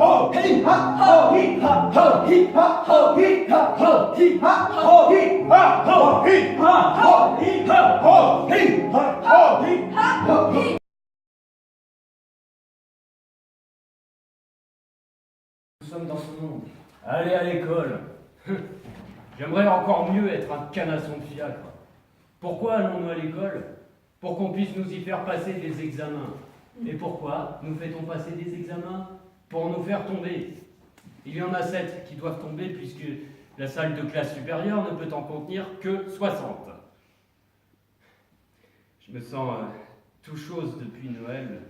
ho, hi ha ho, hi ha ho, hi ha ho, hi ha ho, hi ha ho, hi ha ho, hi ha ho, hi ha ho, hi ha ho, hi ha ho. Nous sommes dans ce monde. Allez à l'école. J'aimerais encore mieux être un canasson de fiacre. Pourquoi allons-nous à l'école? Pour qu'on puisse nous y faire passer des examens. Et pourquoi nous fait-on passer des examens? Pour nous faire tomber. Il y en a 7 qui doivent tomber puisque la salle de classe supérieure ne peut en contenir que 60. Je me sens tout chose depuis Noël.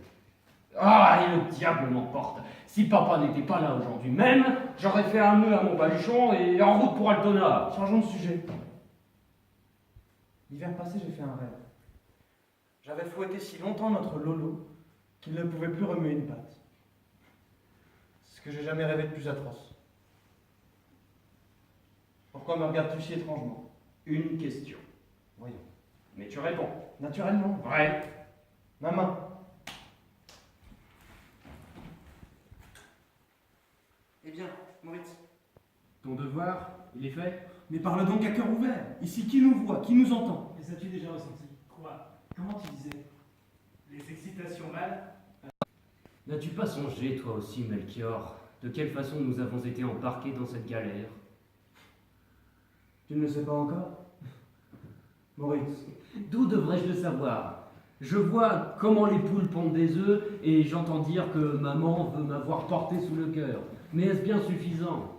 Ah, et le diable m'emporte. Si papa n'était pas là aujourd'hui même, j'aurais fait un nœud à mon baluchon et en route pour Altona. Changeons de sujet. L'hiver passé, j'ai fait un rêve. J'avais fouetté si longtemps notre Lolo qu'il ne pouvait plus remuer une patte. C'est ce que j'ai jamais rêvé de plus atroce. Pourquoi me regardes-tu si étrangement? Une question. Voyons. Mais tu réponds. Naturellement. Vrai. Ma main. Eh bien, Moritz. Ton devoir, il est fait? Mais parle donc à cœur ouvert. Ici, qui nous voit, qui nous entend? Les as-tu déjà ressentis? Quoi? Comment tu disais? Les excitations mâles? N'as-tu pas songé, toi aussi, Melchior, de quelle façon nous avons été embarqués dans cette galère? Tu ne le sais pas encore? Moritz. D'où devrais-je le savoir? Je vois comment les poules pondent des œufs et j'entends dire que maman veut m'avoir porté sous le cœur. Mais est-ce bien suffisant?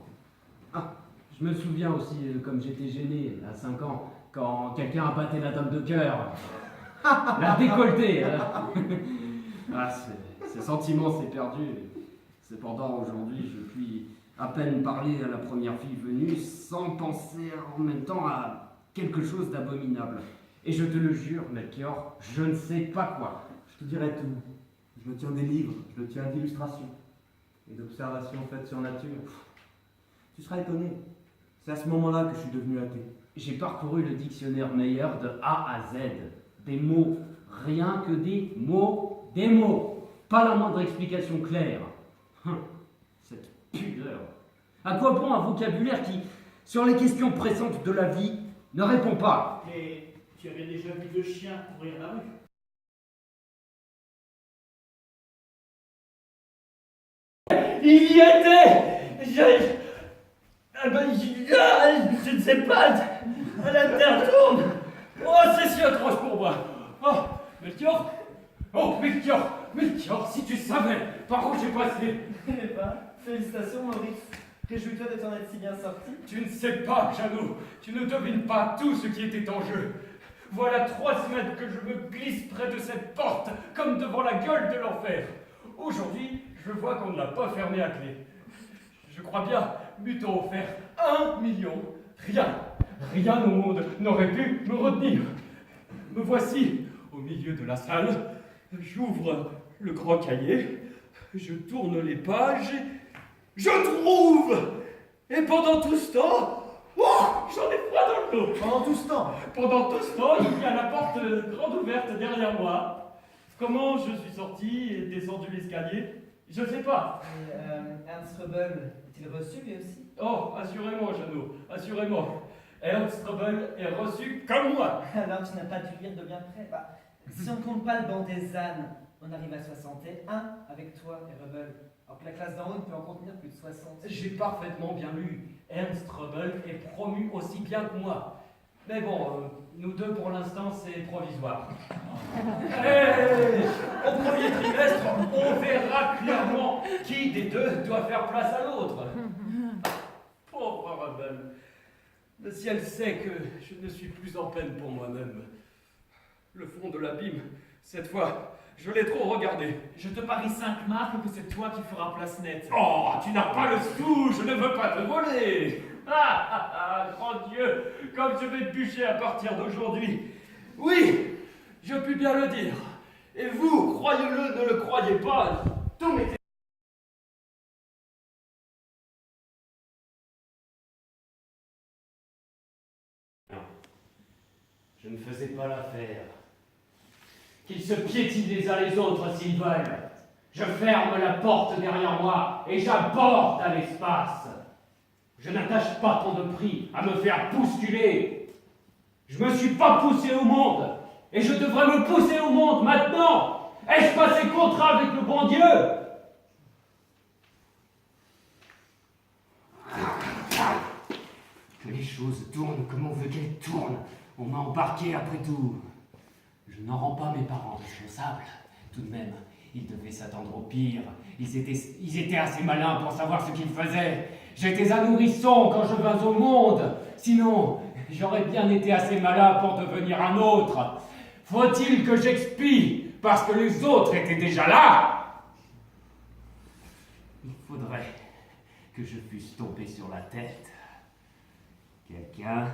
Ah, je me souviens aussi comme j'étais gêné à 5 ans quand quelqu'un a battu la dame de cœur. La décolletée. Ah, ce sentiment s'est perdu. Cependant, aujourd'hui, je puis à peine parler à la première fille venue sans penser en même temps à quelque chose d'abominable. Et je te le jure, Melchior, je ne sais pas quoi. Je te dirai tout. Je me tiens des livres, je me tiens d'illustrations et d'observations faites sur nature. Tu seras étonné. C'est à ce moment-là que je suis devenu athée. J'ai parcouru le dictionnaire Meyer de A à Z. Des mots, rien que des mots, des mots. Pas la moindre explication claire. Cette pudeur. À quoi bon un vocabulaire qui, sur les questions pressantes de la vie, ne répond pas? Mais tu avais déjà vu 2 chiens courir la rue. Il y était! Je ne sais pas, la terre tourne! Oh, c'est si atroce pour moi! Oh, Melchior! Oh, Melchior, si tu savais par où j'ai passé! Eh ben, félicitations, Maurice. Réjouis-toi de t'en être si bien sorti. Tu ne sais pas, Jeannot, tu ne devines pas tout ce qui était en jeu. Voilà 3 semaines que je me glisse près de cette porte, comme devant la gueule de l'enfer. Aujourd'hui, je vois qu'on ne l'a pas fermée à clé. Je crois bien, m'eût-on offert 1 million, rien au monde n'aurait pu me retenir. Me voici au milieu de la salle, j'ouvre le grand cahier, je tourne les pages, je trouve! Et pendant tout ce temps, oh, j'en ai froid dans le dos. Pendant tout ce temps, Pendant tout ce temps, il y a la porte grande ouverte derrière moi. Comment je suis sorti et descendu l'escalier? Je ne sais pas. Et Ernst Röbel, est-il reçu lui aussi? Oh, assurément, Jeannot, assurément. Ernst Röbel est reçu comme moi. Alors tu n'as pas dû lire de bien près. Bah, si on ne compte pas le banc des ânes, on arrive à 61 avec toi et Röbel. Alors que la classe d'en haut ne peut en contenir plus de 60. J'ai parfaitement bien lu. Ernst Röbel est promu aussi bien que moi. Mais bon, nous deux pour l'instant c'est provisoire. Hey, au premier trimestre, on verra clairement qui des deux doit faire place à l'autre. Pauvre Röbel. Le ciel sait que je ne suis plus en peine pour moi-même. Le fond de l'abîme, cette fois, je l'ai trop regardé. Je te parie 5 marques que c'est toi qui feras place nette. Oh, tu n'as pas le sou, je ne veux pas te voler. Grand Dieu, comme je vais bûcher à partir d'aujourd'hui. Oui, je puis bien le dire. Et vous, croyez-le, ne le croyez pas, tout m'était... Je ne faisais pas l'affaire. Qu'ils se piétinent les uns les autres s'ils veulent. Je ferme la porte derrière moi et j'aborde à l'espace. Je n'attache pas tant de prix à me faire bousculer. Je me suis pas poussé au monde et je devrais me pousser au monde maintenant. Ai-je passé contrat avec le bon Dieu? Que les choses tournent comme on veut qu'elles tournent. On m'a embarqué après tout. Je n'en rends pas mes parents responsables. Tout de même, ils devaient s'attendre au pire. Ils étaient assez malins pour savoir ce qu'ils faisaient. J'étais un nourrisson quand je vins au monde. Sinon, j'aurais bien été assez malin pour devenir un autre. Faut-il que j'expie parce que les autres étaient déjà là? Il faudrait que je fusse tombé sur la tête. Quelqu'un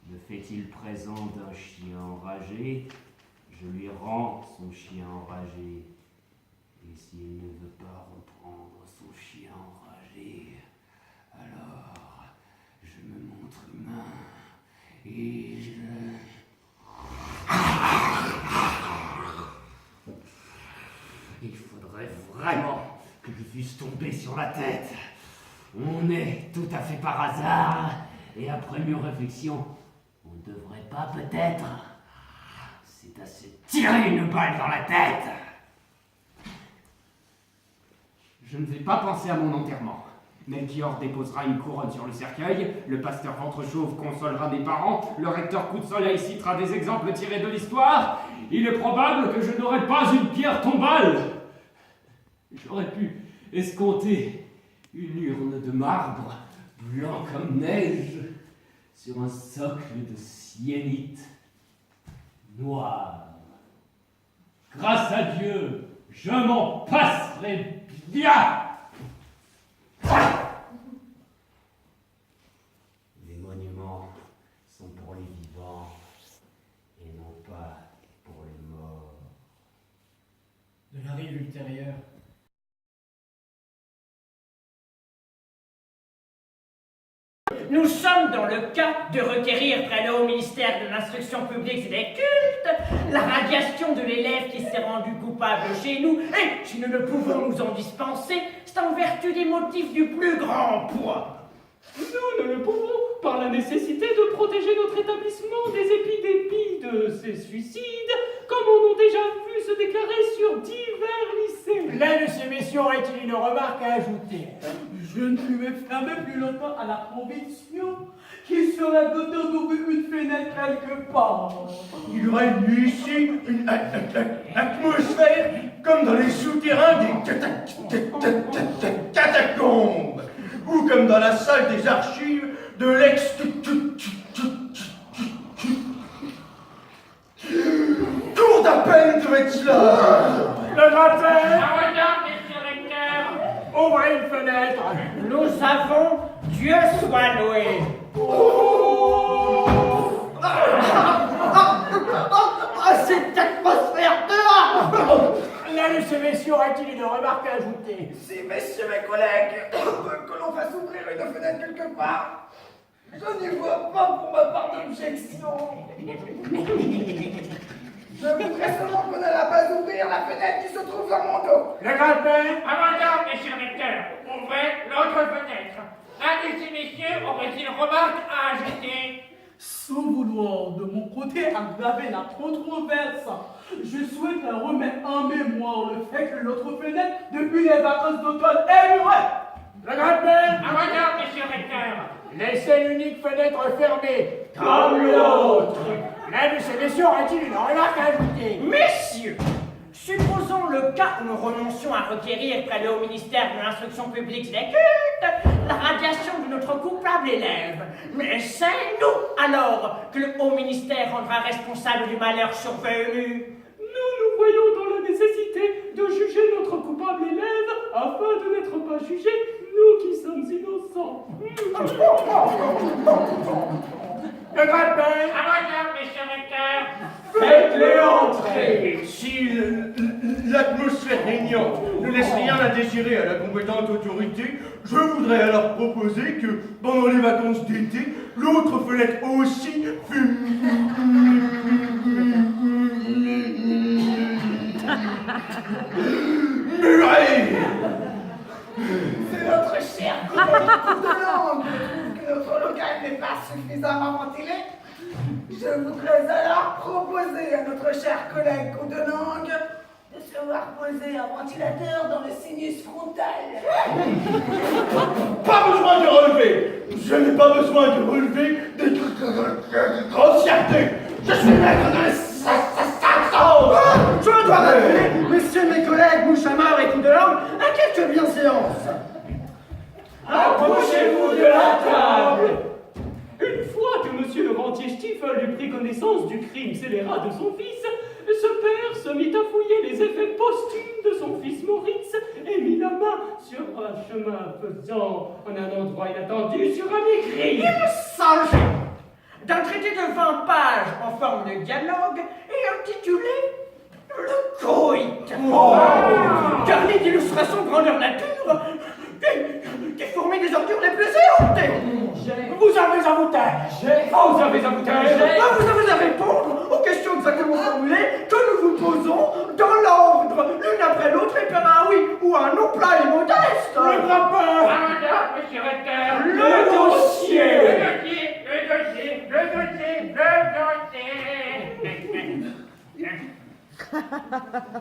me fait-il présent d'un chien enragé? Je lui rends son chien enragé. Et s'il ne veut pas reprendre son chien enragé, alors je me montre humain et il faudrait vraiment que je fusse tombé sur la tête. On est tout à fait par hasard, et après mûre réflexion, on ne devrait pas peut-être. C'est à se tirer une balle dans la tête. Je ne vais pas penser à mon enterrement. Melchior déposera une couronne sur le cercueil, le pasteur ventre-chauve consolera mes parents, le recteur coup de soleil citera des exemples tirés de l'histoire. Il est probable que je n'aurai pas une pierre tombale. J'aurais pu escompter une urne de marbre, blanc comme neige, sur un socle de syénite noir. Grâce à Dieu, je m'en passerai bien. Les monuments sont pour les vivants et non pas pour les morts. De la rive ultérieure. Nous sommes dans le cas de requérir près le haut ministère de l'instruction publique et des cultes la radiation de l'élève qui s'est rendu coupable chez nous, et si nous ne pouvons nous en dispenser, c'est en vertu des motifs du plus grand poids. Nous ne le pouvons par la nécessité de protéger notre établissement des épidémies de ces suicides, comme on a déjà vu se déclarer sur divers lycées. L'un de ces messieurs aurait-il une remarque à ajouter? Je ne puis me fermer plus longtemps à la conviction qu'il serait d'auteur d'ouvrir une fenêtre quelque part. Il règne ici une atmosphère comme dans les souterrains des catacombes, ou comme dans la salle des archives de l'ex cour d'appel de Wetzlar. Le gratin! Ah, regarde, monsieur recteur, Ouvrez une fenêtre! nous avons Dieu soit loué. Cette atmosphère dehors! L'un de ces messieurs aurait-il une remarque à ajouter? Si, messieurs mes collègues, que l'on fasse ouvrir une fenêtre quelque part, je n'y vois pas pour ma part d'objection. Je voudrais seulement qu'on n'alla pas ouvrir la fenêtre qui se trouve dans mon dos. Le gratin! Avant, monsieur recteur, ouvrez l'autre fenêtre. Un de ces messieurs aurait-il une remarque à ajouter? Sans vouloir de mon côté aggraver la controverse, je souhaite remettre en mémoire le fait que l'autre fenêtre, depuis les vacances d'automne, est murée. Le gratin! Avant, monsieur recteur. Laissez l'unique fenêtre fermée, comme l'autre. L'un de ces messieurs aurait-il une remarque à ajouter? Messieurs, supposons le cas où nous renoncions à requérir près le haut ministère de l'instruction publique et des cultes la radiation de notre coupable élève. Mais c'est nous, alors, que le haut ministère rendra responsable du malheur survenu. Nous voyons dans la nécessité de juger notre coupable élève afin de n'être pas jugés, nous qui sommes innocents. Le gratin! Avant, monsieur recteur. Faites-les entrer! Si l'atmosphère régnante ne laisse rien à désirer à la compétente autorité, je voudrais alors proposer que, pendant les vacances d'été, l'autre fenêtre aussi fût murée. coup de langue trouve que notre local n'est pas suffisamment ventilé, je voudrais alors proposer à notre cher collègue coup de langue de se voir poser un ventilateur dans le sinus frontal. Pas besoin de relever. Je n'ai pas besoin de relever de grossièreté. Je suis maître de l'essence. Je dois rappeler, messieurs mes collègues, Mouchamar et coup de langue, à quelques bienséances. Approchez-vous de la table. Une fois que monsieur le rentier Stiefel eut pris connaissance du crime scélérat de son fils, ce père se mit à fouiller les effets posthumes de son fils Maurice et mit la main sur un chemin faisant en un endroit inattendu sur un écrit. Il s'agit d'un traité de 20 pages en forme de dialogue et intitulé Le Coït. Garni d'illustrations grandeur nature, qui fourmillent des ordures les plus éhontées. Vous avez un bouteille. Vous avez un bouteille. Vous avez à répondre aux questions exactement formulées que nous vous posons dans l'ordre, l'une après l'autre, et par un oui ou un non plat et modeste. Le rapport. Monsieur Recteur. Le dossier.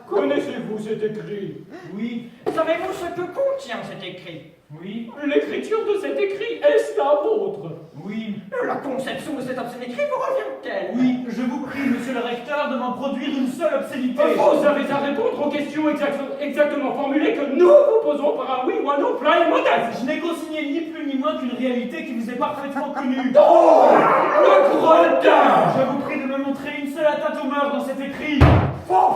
Connaissez-vous cet écrit? Oui. Savez-vous ce que contient cet écrit? Oui. L'écriture de cet écrit, est-ce la vôtre? Oui. La conception de cet obscène écrit vous revient-elle? Oui, je vous prie, monsieur le recteur, de m'en produire une seule obscénité. Vous avez à répondre aux questions exactement formulées que nous vous posons par un oui ou un non plein et modeste. Je n'ai consigné ni plus ni moins qu'une réalité qui vous est parfaitement connue. Oh, le gredin! Je vous prie de me montrer une seule atteinte aux mœurs dans cet écrit.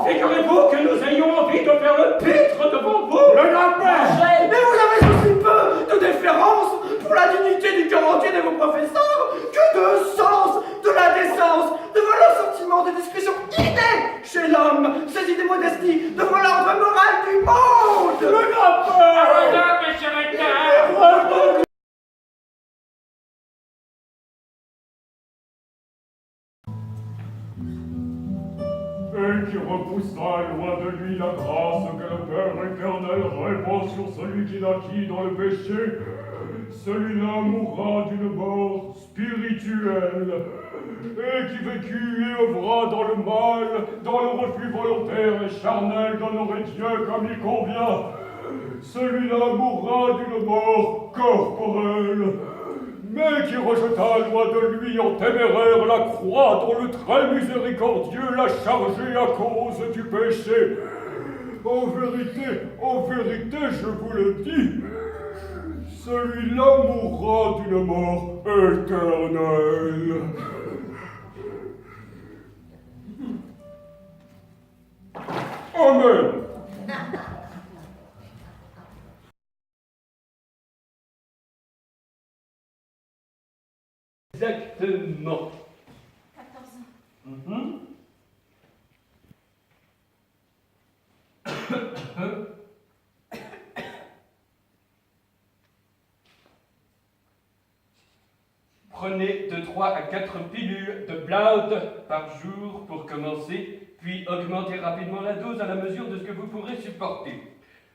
Figurez-vous que nous ayons envie de faire le pitre devant vous. Le grand-père. Mais vous avez aussi peu de déférence pour la dignité du cœur entier de vos professeurs que de sens, de la décence, devant le sentiment de discrétion innée chez l'homme, saisi des modesties, devant l'ordre moral du monde. Le grand-père. Monsieur Recteur. Et qui repoussa loin de lui la grâce que le Père éternel répand sur celui qui naquit dans le péché. Celui-là mourra d'une mort spirituelle, et qui vécut et œuvra dans le mal, dans le refus volontaire et charnel d'honorer Dieu comme il convient. Celui-là mourra d'une mort corporelle, mais qui rejeta loin de lui en téméraire la croix dont le très miséricordieux l'a chargé à cause du péché. En vérité, je vous le dis, celui-là mourra d'une mort éternelle. Amen. Exactement. 14 ans. Prenez de 3 à 4 pilules de Blood par jour pour commencer, puis augmentez rapidement la dose à la mesure de ce que vous pourrez supporter.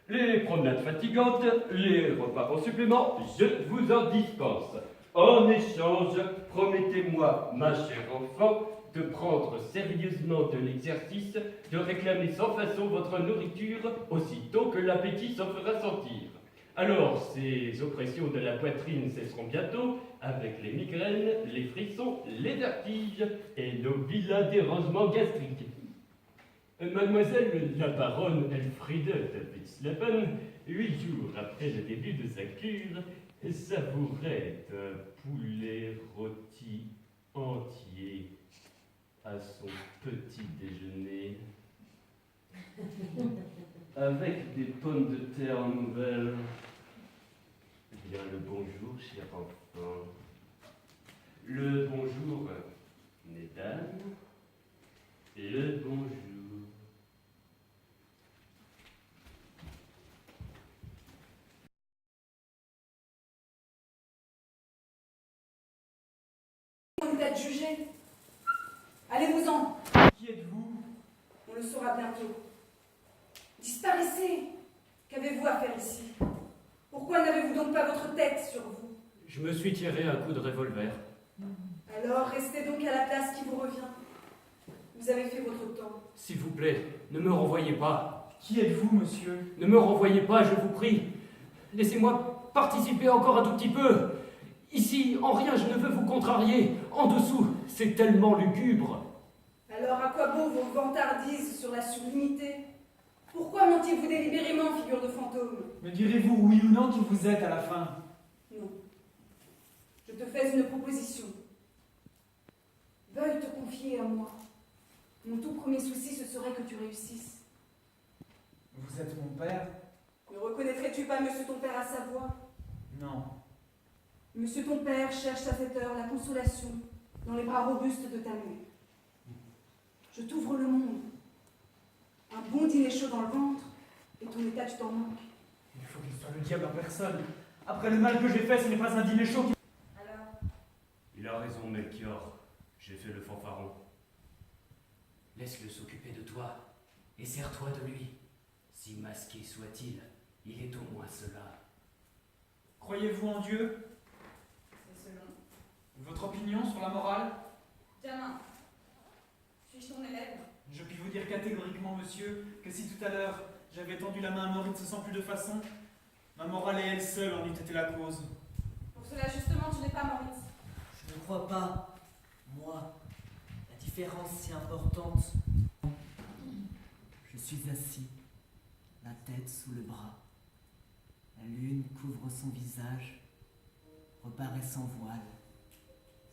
Les promenades fatigantes, les repas en supplément, je vous en dispense. En échange, promettez-moi, ma chère enfant, de prendre sérieusement de l'exercice, de réclamer sans façon votre nourriture aussitôt que l'appétit s'en fera sentir. Alors, ces oppressions de la poitrine cesseront bientôt, avec les migraines, les frissons, les vertiges et nos vilains dérangements gastriques. Mademoiselle la baronne Elfriede de Witzlappen, 8 jours après le début de sa cure, savourait un poulet rôti entier à son petit déjeuner, avec des pommes de terre nouvelles. Bien le bonjour, cher enfant. Le bonjour, mesdames. Le bonjour. Vous êtes jugé. Allez-vous-en. Qui êtes-vous? On le saura bientôt. Disparaissez. Qu'avez-vous à faire ici? Pourquoi n'avez-vous donc pas votre tête sur vous? Je me suis tiré un coup de revolver. Alors, restez donc à la place qui vous revient. Vous avez fait votre temps. S'il vous plaît, ne me renvoyez pas. Qui êtes-vous, monsieur? Ne me renvoyez pas, je vous prie. Laissez-moi participer encore un tout petit peu. Ici, en rien, je ne veux vous contrarier. En dessous, c'est tellement lugubre. Alors, à quoi bon vos vantardises sur la sublimité? Pourquoi mentez-vous délibérément, figure de fantôme? Me direz-vous oui ou non qui vous êtes à la fin? Non. Je te fais une proposition. Veuille te confier à moi. Mon tout premier souci, ce serait que tu réussisses. Vous êtes mon père? Ne reconnaîtrais-tu pas monsieur ton père à sa voix? Non. Monsieur ton père cherche à cette heure la consolation dans les bras robustes de ta mère. Je t'ouvre le monde. Un bon dîner chaud dans le ventre, et ton état tu t'en manques. Il faut qu'il soit le diable en personne. Après le mal que j'ai fait, ce n'est pas un dîner chaud qui... Alors, Il a raison, Melchior. J'ai fait le fanfaron. Laisse-le s'occuper de toi, et sers-toi de lui. Si masqué soit-il, il est au moins cela. Croyez-vous en Dieu? c'est selon. Votre opinion sur la morale? Diamant, suis-je ton élève? Je puis vous dire catégoriquement, monsieur, que si tout à l'heure j'avais tendu la main à Moritz sans plus de façon, ma morale et elle seule en eût été la cause. Pour cela, justement, tu n'es pas Moritz. Je ne crois pas, moi, la différence si importante. Je suis assis, la tête sous le bras. La lune couvre son visage, reparaît sans voile,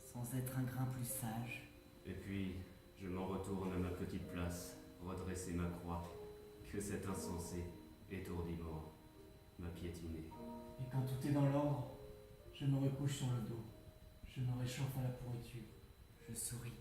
sans être un grain plus sage. Et puis, je m'en retourne à ma petite place, redresser ma croix, que cet insensé, étourdiment, m'a piétiné. Et quand tout est dans l'ordre, je me recouche sur le dos. Je me réchauffe à la pourriture. Je souris.